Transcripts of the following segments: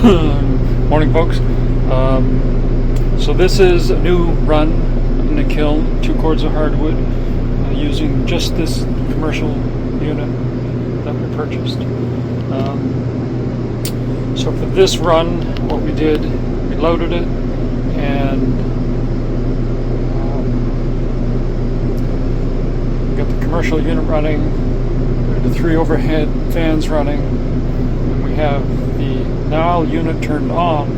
Morning, folks. So this is a new run in the kiln, 2 cords of hardwood, using just this commercial unit that we purchased. So for this run, what we did, we loaded it and we got the commercial unit running, we had the 3 overhead fans running, and we have the dial unit turned on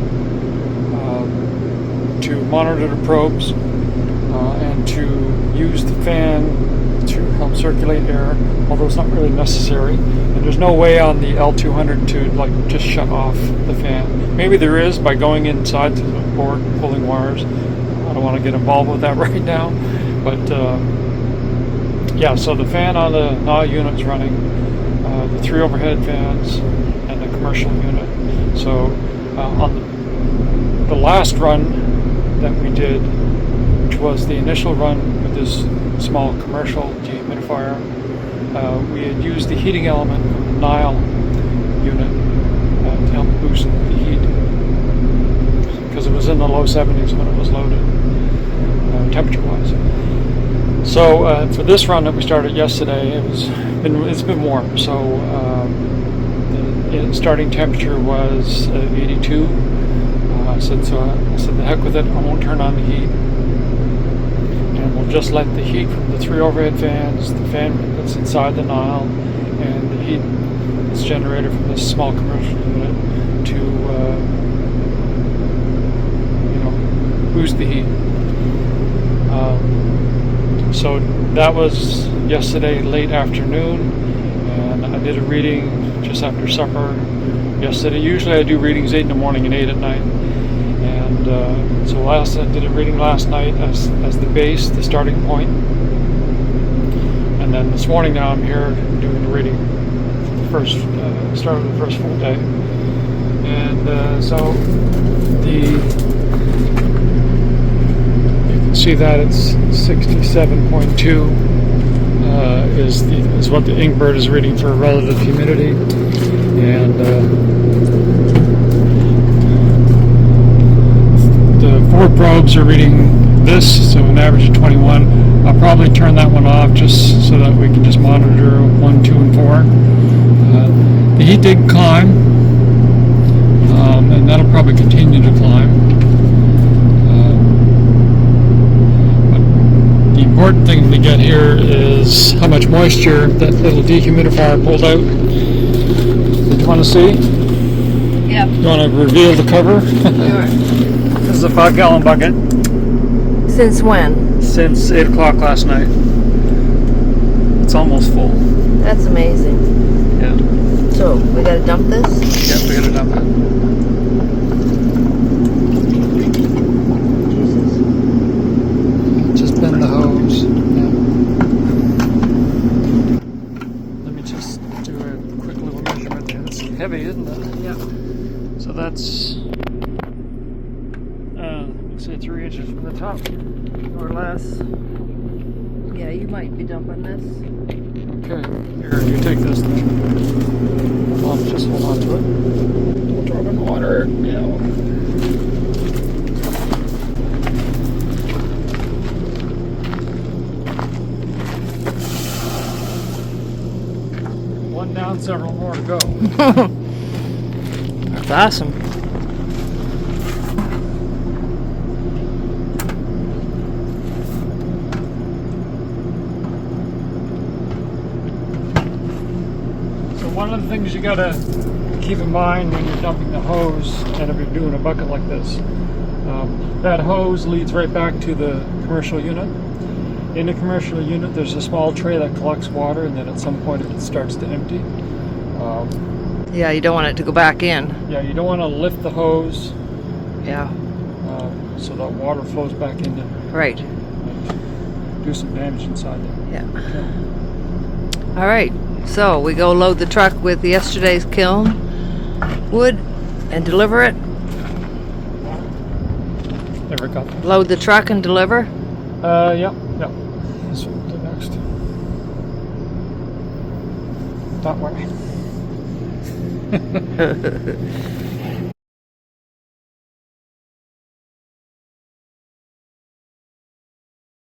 to monitor the probes and to use the fan to help circulate air, although it's not really necessary. And there's no way on the L200 to just shut off the fan. Maybe there is by going inside to the board and pulling wires. I don't want to get involved with that right now, but yeah, so the fan on the dial unit's running, the 3 overhead fans, and the commercial unit. So on the last run that we did, which was the initial run with this small commercial dehumidifier, we had used the heating element from the Nile unit to help boost the heat, because it was in the low 70s when it was loaded, temperature-wise. So for this run that we started yesterday, it's been warm. So the starting temperature was 82. I said the heck with it, I won't turn on the heat, and we'll just let the heat from the 3 overhead fans, the fan that's inside the Nile, and the heat that's generated from this small commercial unit to boost the heat. So that was yesterday late afternoon, and I did a reading just after supper yesterday. Usually I do readings 8 in the morning and 8 at night. And so I did a reading last night as the base, the starting point. And then this morning now I'm here doing the reading for the first, start of the first full day. And so you can see that it's 67.2 is what the Inkbird is reading for relative humidity. And the 4 probes are reading this, so an average of 21. I'll probably turn that one off just so that we can just monitor 1, 2, and 4. The heat did climb, and that'll probably continue to climb. But the important thing to get here is how much moisture that little dehumidifier pulled out. Did you want to see? Yeah. You want to reveal the cover? Sure. This is a 5-gallon bucket. Since when? Since 8 o'clock last night. It's almost full. That's amazing. Yeah. So, we gotta dump this? Yep, we gotta dump it. Jesus. Just bend the hose. Yeah. Let me just do a quick little measurement there. It's heavy, isn't it? Yeah. So that's let's say 3 inches from the top, or less. Yeah, you might be dumping this. Okay, here, you take this. I'll just hold on to it. Don't drop it in water. Yeah. One down, several more to go. That's awesome. One of the things you gotta keep in mind when you're dumping the hose, and if you're doing a bucket like this, that hose leads right back to the commercial unit. In the commercial unit, there's a small tray that collects water, and then at some point it starts to empty. Yeah, you don't want it to go back in. Yeah, you don't want to lift the hose. Yeah. So that water flows back in there. Right. And do some damage inside there. Yeah. All right. So we go load the truck with yesterday's kiln wood and deliver it. There we go. Load the truck and deliver. Yep. This will do next. That way.